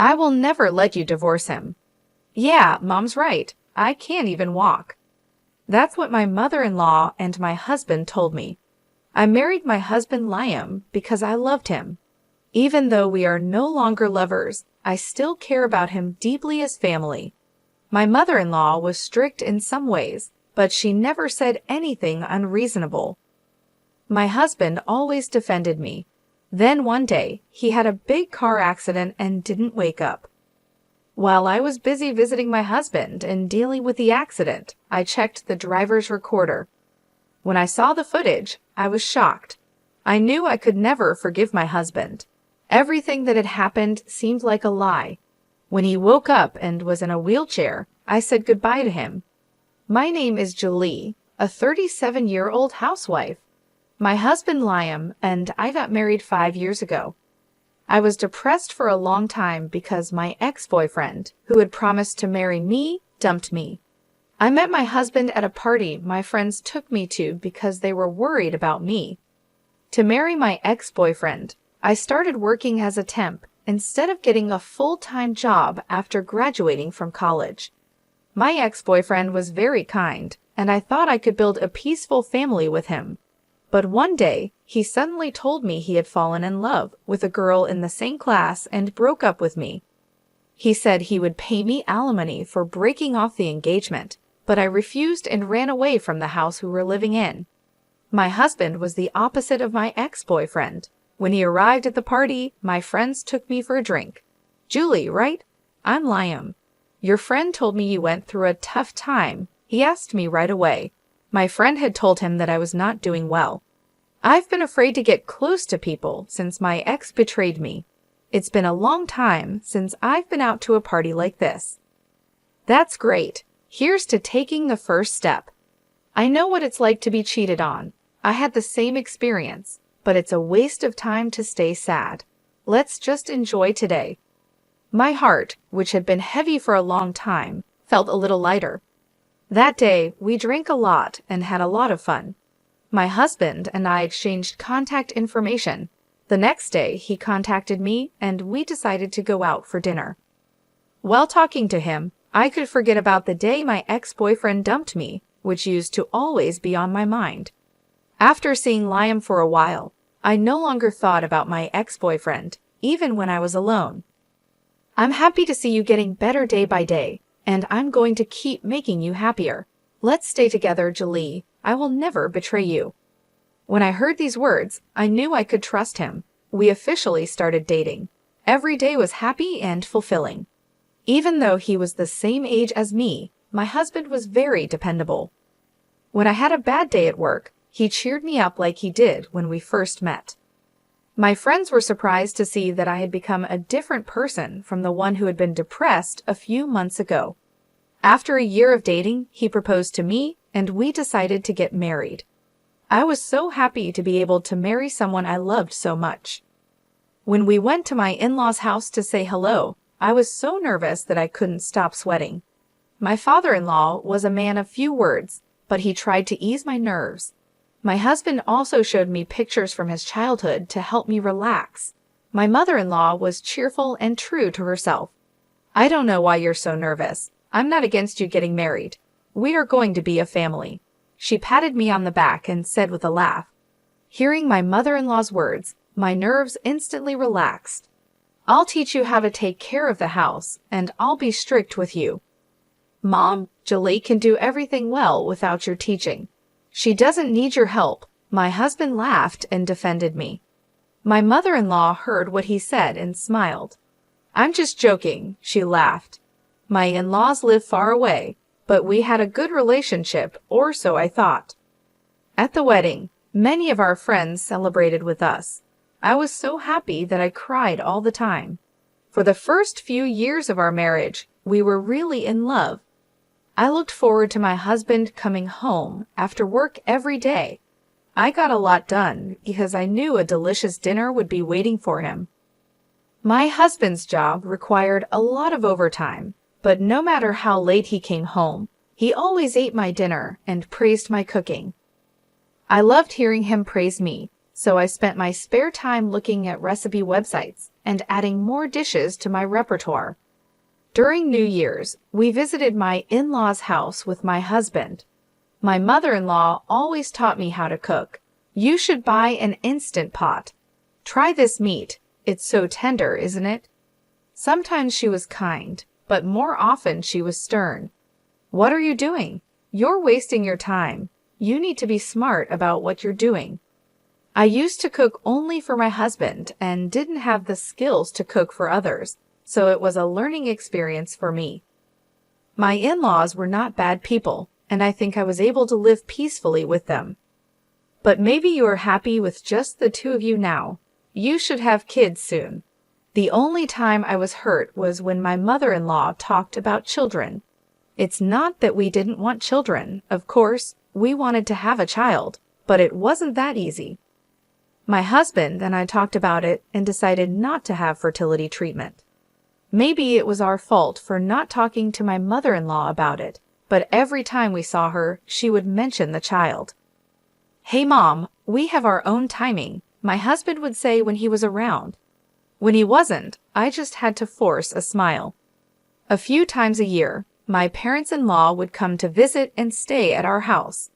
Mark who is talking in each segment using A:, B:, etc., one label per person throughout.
A: I will never let you divorce him. Yeah, Mom's right. I can't even walk. That's what my mother-in-law and my husband told me. I married my husband Liam because I loved him. Even though we are no longer lovers, I still care about him deeply as family. My mother-in-law was strict in some ways, but she never said anything unreasonable. My husband always defended me. Then one day, he had a big car accident and didn't wake up. While I was busy visiting my husband and dealing with the accident, I checked the driver's recorder. When I saw the footage, I was shocked. I knew I could never forgive my husband. Everything that had happened seemed like a lie. When he woke up and was in a wheelchair, I said goodbye to him. My name is Julie, a 37-year-old housewife. My husband Liam and I got married 5 years ago. I was depressed for a long time because my ex-boyfriend, who had promised to marry me, dumped me. I met my husband at a party my friends took me to because they were worried about me. To marry my ex-boyfriend, I started working as a temp instead of getting a full-time job after graduating from college. My ex-boyfriend was very kind, and I thought I could build a peaceful family with him. But one day, he suddenly told me he had fallen in love with a girl in the same class and broke up with me. He said he would pay me alimony for breaking off the engagement, but I refused and ran away from the house we were living in. My husband was the opposite of my ex-boyfriend. When he arrived at the party, my friends took me for a drink. Julie, right? I'm Liam. Your friend told me you went through a tough time. He asked me right away. My friend had told him that I was not doing well. I've been afraid to get close to people since my ex betrayed me. It's been a long time since I've been out to a party like this. That's great. Here's to taking the first step. I know what it's like to be cheated on. I had the same experience, but it's a waste of time to stay sad. Let's just enjoy today. My heart, which had been heavy for a long time, felt a little lighter. That day, we drank a lot and had a lot of fun. My husband and I exchanged contact information. The next day, he contacted me and we decided to go out for dinner. While talking to him, I could forget about the day my ex-boyfriend dumped me, which used to always be on my mind. After seeing Liam for a while, I no longer thought about my ex-boyfriend, even when I was alone. I'm happy to see you getting better day by day, and I'm going to keep making you happier. Let's stay together, Julie. I will never betray you. When I heard these words, I knew I could trust him. We officially started dating. Every day was happy and fulfilling. Even though he was the same age as me, my husband was very dependable. When I had a bad day at work, he cheered me up like he did when we first met. My friends were surprised to see that I had become a different person from the one who had been depressed a few months ago. After a year of dating, he proposed to me, and we decided to get married. I was so happy to be able to marry someone I loved so much. When we went to my in-laws' house to say hello, I was so nervous that I couldn't stop sweating. My father-in-law was a man of few words, but he tried to ease my nerves. My husband also showed me pictures from his childhood to help me relax. My mother-in-law was cheerful and true to herself. I don't know why you're so nervous. I'm not against you getting married. We are going to be a family. She patted me on the back and said with a laugh. Hearing my mother-in-law's words, my nerves instantly relaxed. I'll teach you how to take care of the house, and I'll be strict with you. Mom, Julie can do everything well without your teaching. She doesn't need your help. My husband laughed and defended me. My mother-in-law heard what he said and smiled. I'm just joking, she laughed. My in-laws live far away, but we had a good relationship, or so I thought. At the wedding, many of our friends celebrated with us. I was so happy that I cried all the time. For the first few years of our marriage, we were really in love. I looked forward to my husband coming home after work every day. I got a lot done because I knew a delicious dinner would be waiting for him. My husband's job required a lot of overtime, but no matter how late he came home, he always ate my dinner and praised my cooking. I loved hearing him praise me, so I spent my spare time looking at recipe websites and adding more dishes to my repertoire. During New Year's, we visited my in-laws' house with my husband. My mother-in-law always taught me how to cook. You should buy an Instant Pot. Try this meat. It's so tender, isn't it? Sometimes she was kind, but more often she was stern. What are you doing? You're wasting your time. You need to be smart about what you're doing. I used to cook only for my husband and didn't have the skills to cook for others, so it was a learning experience for me. My in-laws were not bad people, and I think I was able to live peacefully with them. But maybe you are happy with just the two of you now. You should have kids soon. The only time I was hurt was when my mother-in-law talked about children. It's not that we didn't want children. Of course, we wanted to have a child, but it wasn't that easy. My husband and I talked about it and decided not to have fertility treatment. Maybe it was our fault for not talking to my mother-in-law about it, but every time we saw her, she would mention the child. "Hey, Mom, we have our own timing," my husband would say when he was around. When he wasn't, I just had to force a smile. A few times a year, my parents-in-law would come to visit and stay at our house.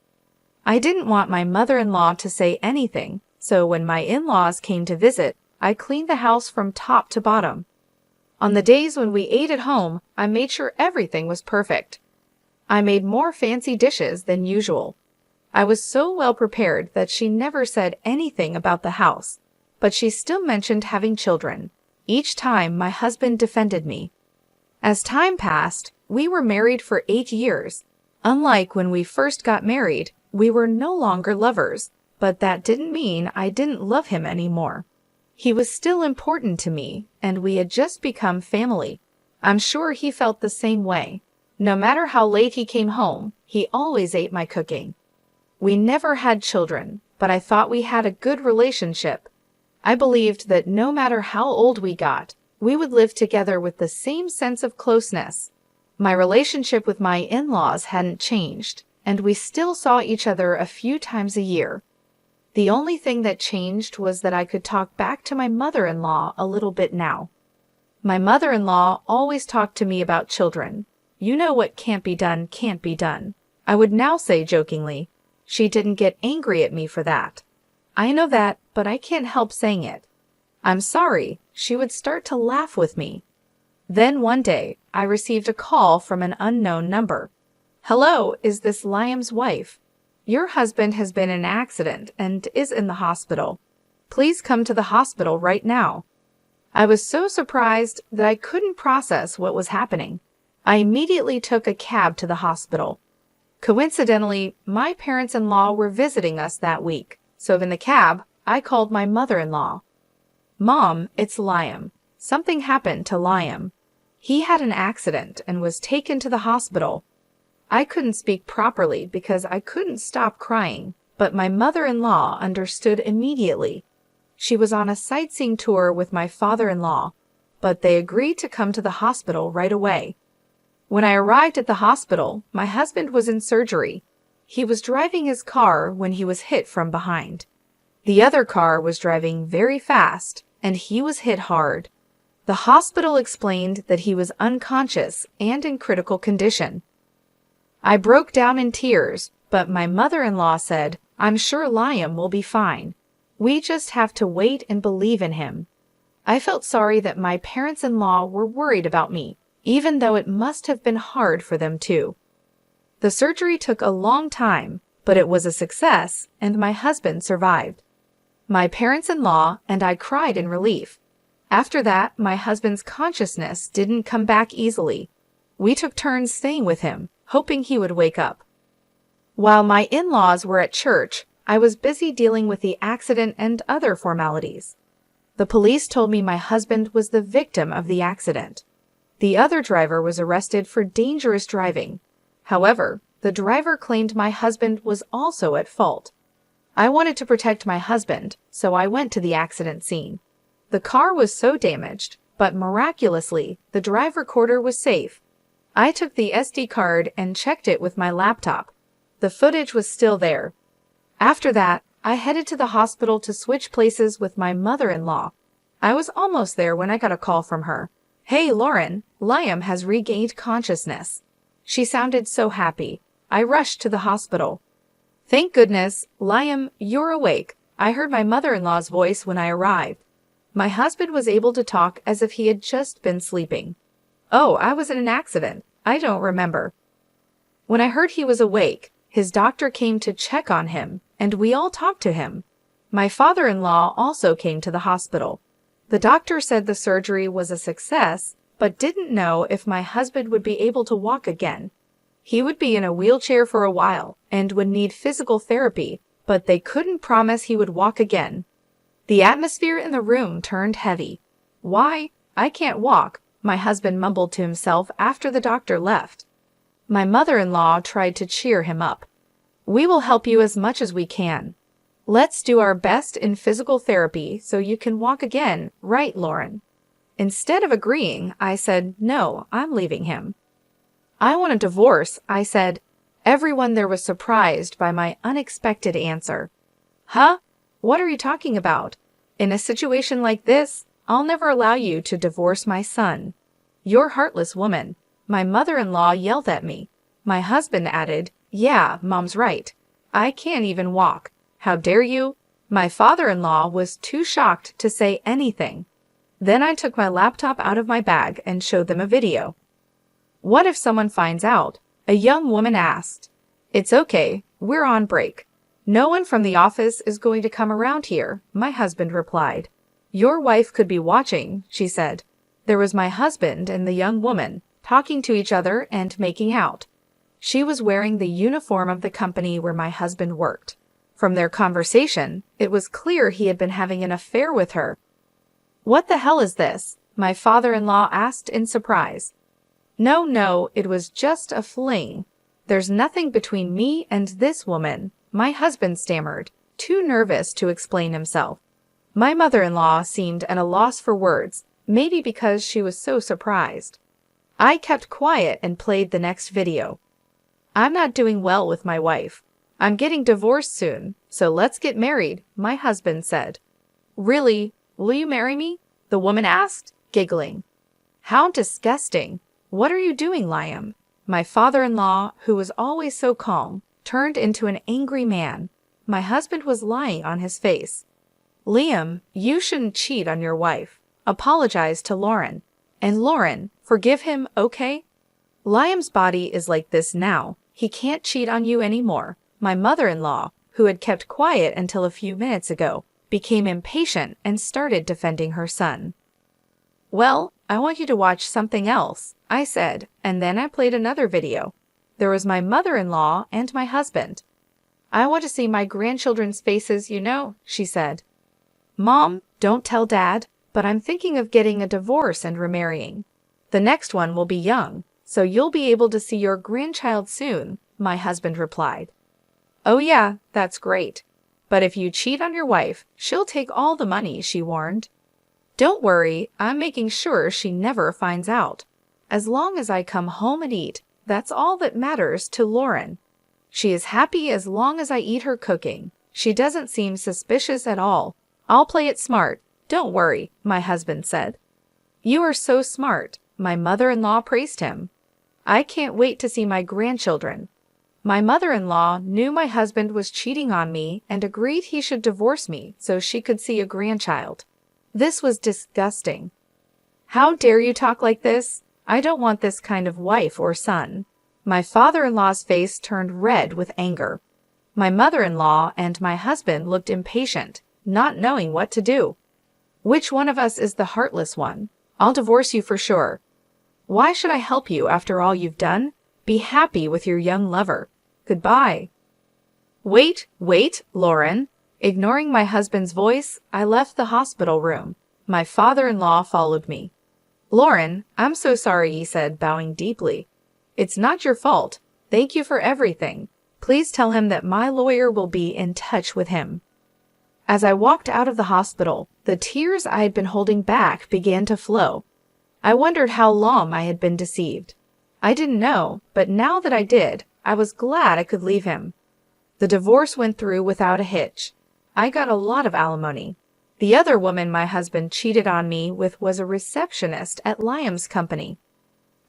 A: I didn't want my mother-in-law to say anything, so when my in-laws came to visit, I cleaned the house from top to bottom. On the days when we ate at home, I made sure everything was perfect. I made more fancy dishes than usual. I was so well prepared that she never said anything about the house, but she still mentioned having children. Each time my husband defended me. As time passed, we were married for 8 years. Unlike when we first got married, we were no longer lovers, but that didn't mean I didn't love him anymore. He was still important to me, and we had just become family. I'm sure he felt the same way. No matter how late he came home, he always ate my cooking. We never had children, but I thought we had a good relationship. I believed that no matter how old we got, we would live together with the same sense of closeness. My relationship with my in-laws hadn't changed, and we still saw each other a few times a year. The only thing that changed was that I could talk back to my mother-in-law a little bit now. My mother-in-law always talked to me about children. You know what can't be done can't be done, I would now say jokingly. She didn't get angry at me for that. I know that, but I can't help saying it. I'm sorry, she would start to laugh with me. Then one day, I received a call from an unknown number. "Hello, is this Liam's wife? Your husband has been in an accident and is in the hospital. Please come to the hospital right now." I was so surprised that I couldn't process what was happening. I immediately took a cab to the hospital. Coincidentally, my parents-in-law were visiting us that week, so in the cab, I called my mother-in-law. "Mom, it's Liam. Something happened to Liam. He had an accident and was taken to the hospital." I couldn't speak properly because I couldn't stop crying, but my mother-in-law understood immediately. She was on a sightseeing tour with my father-in-law, but they agreed to come to the hospital right away. When I arrived at the hospital, my husband was in surgery. He was driving his car when he was hit from behind. The other car was driving very fast, and he was hit hard. The hospital explained that he was unconscious and in critical condition. I broke down in tears, but my mother-in-law said, "I'm sure Liam will be fine. We just have to wait and believe in him." I felt sorry that my parents-in-law were worried about me, even though it must have been hard for them too. The surgery took a long time, but it was a success, and my husband survived. My parents-in-law and I cried in relief. After that, my husband's consciousness didn't come back easily. We took turns staying with him, hoping he would wake up. While my in-laws were at church, I was busy dealing with the accident and other formalities. The police told me my husband was the victim of the accident. The other driver was arrested for dangerous driving. However, the driver claimed my husband was also at fault. I wanted to protect my husband, so I went to the accident scene. The car was so damaged, but miraculously, the drive recorder was safe. I took the SD card and checked it with my laptop. The footage was still there. After that, I headed to the hospital to switch places with my mother-in-law. I was almost there when I got a call from her. "Hey, Lauren, Liam has regained consciousness." She sounded so happy. I rushed to the hospital. "Thank goodness, Liam, you're awake." I heard my mother-in-law's voice when I arrived. My husband was able to talk as if he had just been sleeping. "Oh, I was in an accident. I don't remember." When I heard he was awake, his doctor came to check on him, and we all talked to him. My father-in-law also came to the hospital. The doctor said the surgery was a success, but didn't know if my husband would be able to walk again. He would be in a wheelchair for a while and would need physical therapy, but they couldn't promise he would walk again. The atmosphere in the room turned heavy. "Why, I can't walk," my husband mumbled to himself after the doctor left. My mother-in-law tried to cheer him up. "We will help you as much as we can. Let's do our best in physical therapy so you can walk again, right, Lauren?" Instead of agreeing, I said, "No, I'm leaving him." "I want a divorce," I said. Everyone there was surprised by my unexpected answer. "Huh? What are you talking about? In a situation like this, I'll never allow you to divorce my son." "You're heartless woman," my mother-in-law yelled at me. My husband added, "Yeah, Mom's right. I can't even walk. How dare you?" My father-in-law was too shocked to say anything. Then I took my laptop out of my bag and showed them a video. "What if someone finds out?" a young woman asked. "It's okay, we're on break. No one from the office is going to come around here," my husband replied. "Your wife could be watching," she said. There was my husband and the young woman talking to each other and making out. She was wearing the uniform of the company where my husband worked. From their conversation, it was clear he had been having an affair with her. "What the hell is this?" my father-in-law asked in surprise. No, it was just a fling. There's nothing between me and this woman," my husband stammered, too nervous to explain himself. My mother-in-law seemed at a loss for words, maybe because she was so surprised. I kept quiet and played the next video. "I'm not doing well with my wife. I'm getting divorced soon, so let's get married," my husband said. "Really? Will you marry me?" the woman asked, giggling. "How disgusting. What are you doing, Liam?" My father-in-law, who was always so calm, turned into an angry man. My husband was lying on his face. "Liam, you shouldn't cheat on your wife. Apologize to Lauren. And Lauren, forgive him, okay? Liam's body is like this now. He can't cheat on you anymore." My mother-in-law, who had kept quiet until a few minutes ago, became impatient and started defending her son. "Well, I want you to watch something else," I said, and then I played another video. There was my mother-in-law and my husband. "I want to see my grandchildren's faces, she said. "Mom, don't tell Dad, but I'm thinking of getting a divorce and remarrying. The next one will be young, so you'll be able to see your grandchild soon," my husband replied. "Oh yeah, that's great. But if you cheat on your wife, she'll take all the money," she warned. "Don't worry, I'm making sure she never finds out. As long as I come home and eat, that's all that matters to Lauren. She is happy as long as I eat her cooking. She doesn't seem suspicious at all. I'll play it smart. Don't worry," my husband said. "You are so smart," my mother-in-law praised him. "I can't wait to see my grandchildren." My mother-in-law knew my husband was cheating on me and agreed he should divorce me so she could see a grandchild. This was disgusting. "How dare you talk like this? I don't want this kind of wife or son." My father-in-law's face turned red with anger. My mother-in-law and my husband looked impatient, not knowing what to do. "Which one of us is the heartless one? I'll divorce you for sure." "Why should I help you after all you've done? Be happy with your young lover. Goodbye." Wait, Lauren." Ignoring my husband's voice, I left the hospital room. My father-in-law followed me. "Lauren, I'm so sorry," he said, bowing deeply. "It's not your fault. Thank you for everything. Please tell him that my lawyer will be in touch with him." As I walked out of the hospital, the tears I had been holding back began to flow. I wondered how long I had been deceived. I didn't know, but now that I did, I was glad I could leave him. The divorce went through without a hitch. I got a lot of alimony. The other woman my husband cheated on me with was a receptionist at Liam's company.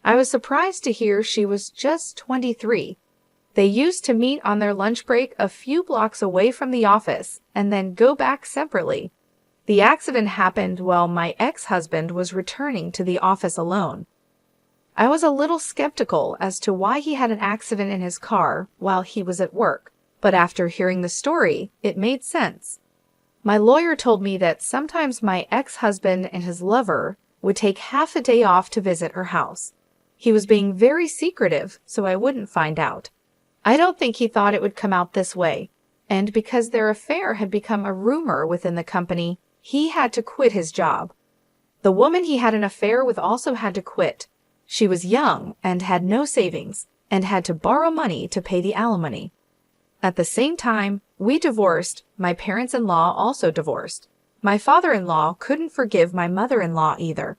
A: I was surprised to hear she was just 23. They used to meet on their lunch break a few blocks away from the office and then go back separately. The accident happened while my ex-husband was returning to the office alone. I was a little skeptical as to why he had an accident in his car while he was at work, but after hearing the story, it made sense. My lawyer told me that sometimes my ex-husband and his lover would take half a day off to visit her house. He was being very secretive, so I wouldn't find out. I don't think he thought it would come out this way, and because their affair had become a rumor within the company, he had to quit his job. The woman he had an affair with also had to quit. She was young and had no savings, and had to borrow money to pay the alimony. At the same time, we divorced. My parents-in-law also divorced. My father-in-law couldn't forgive my mother-in-law either.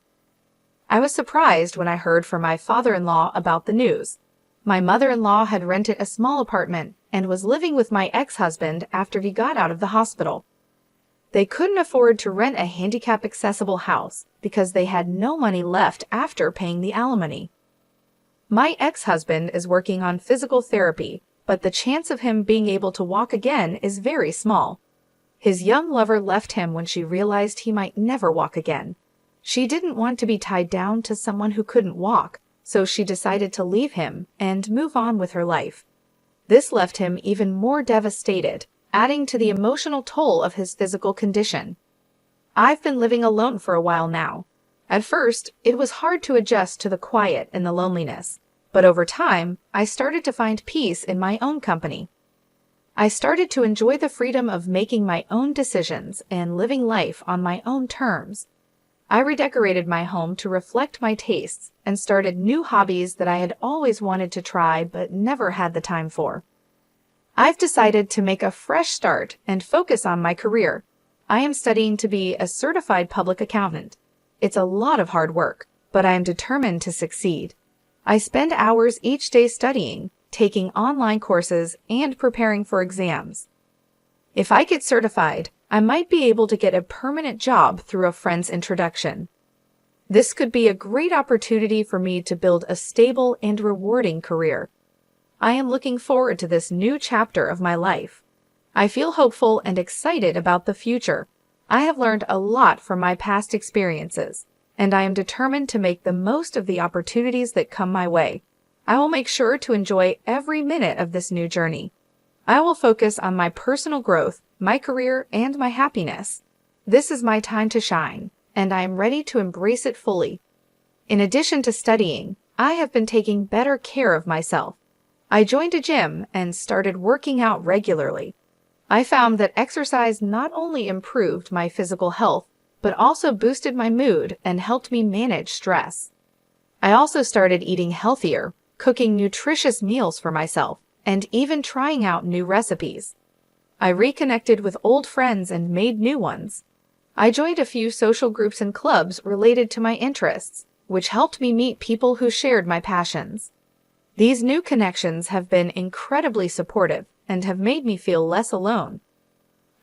A: I was surprised when I heard from my father-in-law about the news. My mother-in-law had rented a small apartment and was living with my ex-husband after he got out of the hospital. They couldn't afford to rent a handicap-accessible house because they had no money left after paying the alimony. My ex-husband is working on physical therapy, but the chance of him being able to walk again is very small. His young lover left him when she realized he might never walk again. She didn't want to be tied down to someone who couldn't walk, so she decided to leave him and move on with her life. This left him even more devastated, adding to the emotional toll of his physical condition. I've been living alone for a while now. At first, it was hard to adjust to the quiet and the loneliness, but over time, I started to find peace in my own company. I started to enjoy the freedom of making my own decisions and living life on my own terms. I redecorated my home to reflect my tastes and started new hobbies that I had always wanted to try but never had the time for. I've decided to make a fresh start and focus on my career. I am studying to be a certified public accountant. It's a lot of hard work, but I am determined to succeed. I spend hours each day studying, taking online courses, and preparing for exams. If I get certified, I might be able to get a permanent job through a friend's introduction. This could be a great opportunity for me to build a stable and rewarding career. I am looking forward to this new chapter of my life. I feel hopeful and excited about the future. I have learned a lot from my past experiences, and I am determined to make the most of the opportunities that come my way. I will make sure to enjoy every minute of this new journey. I will focus on my personal growth, my career, and my happiness. This is my time to shine, and I am ready to embrace it fully. In addition to studying, I have been taking better care of myself. I joined a gym and started working out regularly. I found that exercise not only improved my physical health, but also boosted my mood and helped me manage stress. I also started eating healthier, cooking nutritious meals for myself, and even trying out new recipes. I reconnected with old friends and made new ones. I joined a few social groups and clubs related to my interests, which helped me meet people who shared my passions. These new connections have been incredibly supportive and have made me feel less alone.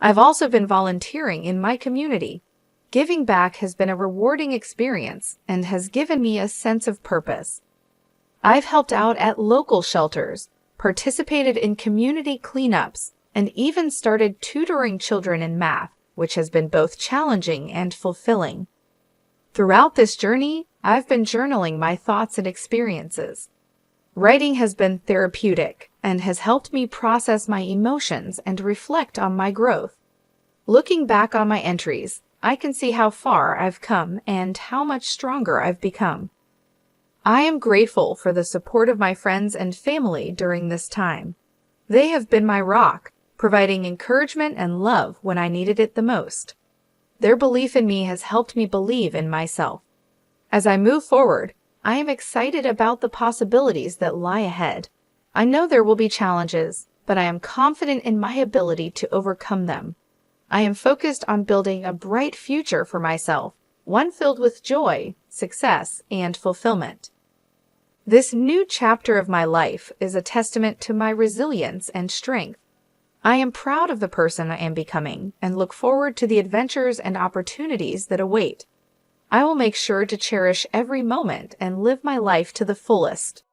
A: I've also been volunteering in my community. Giving back has been a rewarding experience and has given me a sense of purpose. I've helped out at local shelters, participated in community cleanups, and even started tutoring children in math, which has been both challenging and fulfilling. Throughout this journey, I've been journaling my thoughts and experiences. Writing has been therapeutic and has helped me process my emotions and reflect on my growth. Looking back on my entries, I can see how far I've come and how much stronger I've become. I am grateful for the support of my friends and family during this time. They have been my rock, providing encouragement and love when I needed it the most. Their belief in me has helped me believe in myself. As I move forward, I am excited about the possibilities that lie ahead. I know there will be challenges, but I am confident in my ability to overcome them. I am focused on building a bright future for myself, one filled with joy, success, and fulfillment. This new chapter of my life is a testament to my resilience and strength. I am proud of the person I am becoming and look forward to the adventures and opportunities that await. I will make sure to cherish every moment and live my life to the fullest.